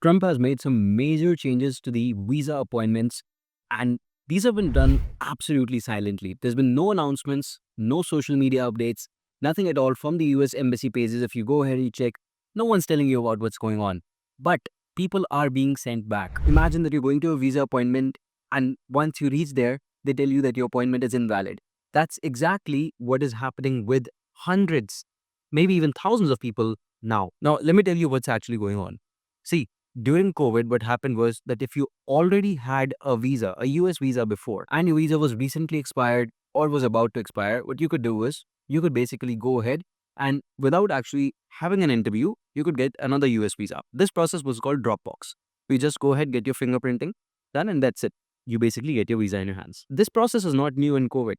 Trump has made some major changes to the visa appointments, and these have been done absolutely silently. There's been no announcements, no social media updates, nothing at all from the US embassy pages. If you go ahead and you check, no one's telling you about what's going on. But people are being sent back. Imagine that you're going to a visa appointment, and once you reach there, they tell you that your appointment is invalid. That's exactly what is happening with hundreds, maybe even thousands of people now. Now, let me tell you what's actually going on. See, during COVID, what happened was that if you already had a visa, a US visa before, and your visa was recently expired or was about to expire, what you could do is you could basically go ahead and without actually having an interview, you could get another US visa. This process was called Dropbox. You just go ahead, get your fingerprinting done, and that's it. You basically get your visa in your hands. This process is not new in COVID.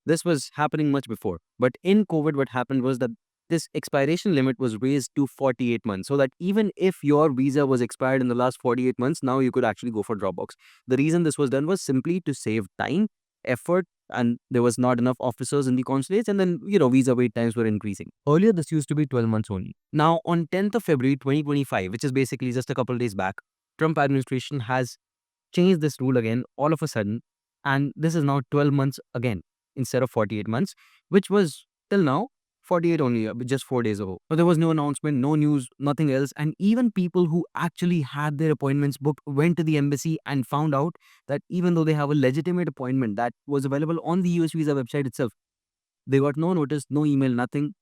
This was happening much before. But in COVID, what happened was that this expiration limit was raised to 48 months so that even if your visa was expired in the last 48 months, now you could actually go for Dropbox. The reason this was done was simply to save time, effort, and there was not enough officers in the consulates, and then, visa wait times were increasing. Earlier, this used to be 12 months only. Now, on 10th of February 2025, which is basically just a couple of days back, Trump administration has changed this rule again all of a sudden, and this is now 12 months again instead of 48 months, which was till now 48 only, just 4 days ago. So there was no announcement, no news, nothing else. And even people who actually had their appointments booked went to the embassy and found out that even though they have a legitimate appointment that was available on the US visa website itself, they got no notice, no email, nothing.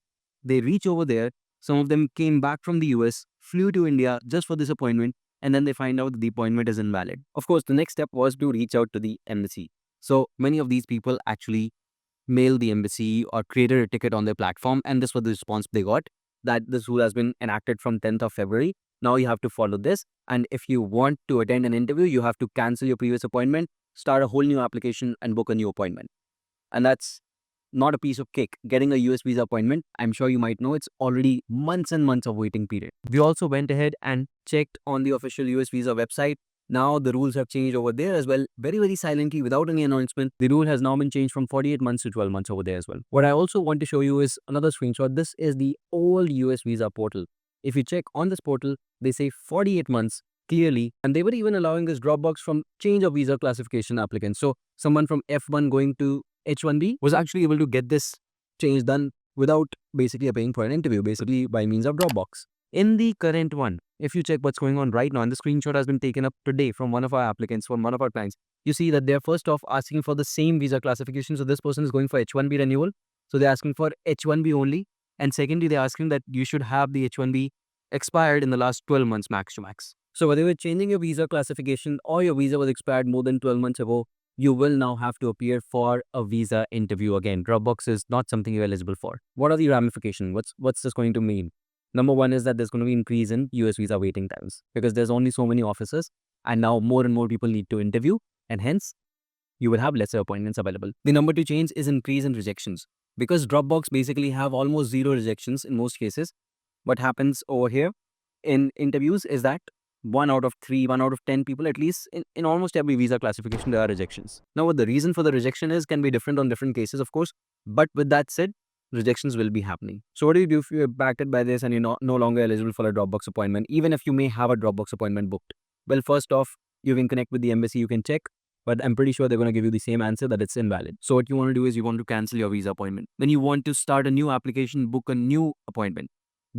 They reach over there. Some of them came back from the US, flew to India just for this appointment, and then they find out that the appointment is invalid. Of course, the next step was to reach out to the embassy. So many of these people actually mailed the embassy or created a ticket on their platform, and this was the response they got, that this rule has been enacted from 10th of February. Now you have to follow this, and if you want to attend an interview, you have to cancel your previous appointment, start a whole new application, and book a new appointment. And that's not a piece of cake. Getting a US visa appointment, I'm sure you might know, it's already months and months of waiting period. We also went ahead and checked on the official US visa website. Now the rules have changed over there as well, very, very silently, without any announcement. The rule has now been changed from 48 months to 12 months over there as well. What I also want to show you is another screenshot. This is the old US visa portal. If you check on this portal, they say 48 months clearly, and they were even allowing this Dropbox from change of visa classification applicants. So someone from F1 going to H1B was actually able to get this change done without basically paying for an interview, basically by means of Dropbox. In the current one, if you check what's going on right now, and the screenshot has been taken up today from one of our applicants, from one of our clients, you see that they're first off asking for the same visa classification. So this person is going for H1B renewal. So they're asking for H1B only. And secondly, they're asking that you should have the H1B expired in the last 12 months max to max. So whether you're changing your visa classification or your visa was expired more than 12 months ago, you will now have to appear for a visa interview again. Dropbox is not something you're eligible for. What are the ramifications? What's this going to mean? Number one is that there's going to be increase in US visa waiting times because there's only so many officers, and now more and more people need to interview, and hence you will have lesser appointments available. The number two change is increase in rejections because Dropbox basically have almost zero rejections in most cases. What happens over here in interviews is that 1 out of 3, 1 out of 10 people, at least in almost every visa classification, there are rejections. Now, what the reason for the rejection is can be different on different cases, of course. But with that said, rejections will be happening. So what do you do if you're impacted by this and you're no longer eligible for a Dropbox appointment, even if you may have a Dropbox appointment booked? Well, first off, you can connect with the embassy, you can check, but I'm pretty sure they're going to give you the same answer that it's invalid. So what you want to do is you want to cancel your visa appointment. Then you want to start a new application, book a new appointment.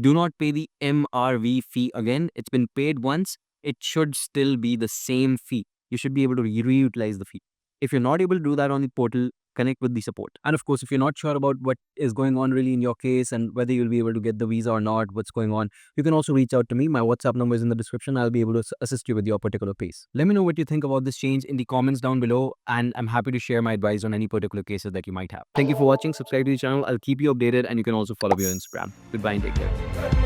Do not pay the MRV fee again. It's been paid once. It should still be the same fee. You should be able to reutilize the fee. If you're not able to do that on the portal, connect with the support. And of course, if you're not sure about what is going on really in your case and whether you'll be able to get the visa or not, what's going on, you can also reach out to me. My WhatsApp number is in the description. I'll be able to assist you with your particular case. Let me know what you think about this change in the comments down below, and I'm happy to share my advice on any particular cases that you might have. Thank you for watching. Subscribe to the channel. I'll keep you updated, and you can also follow me on Instagram. Goodbye and take care.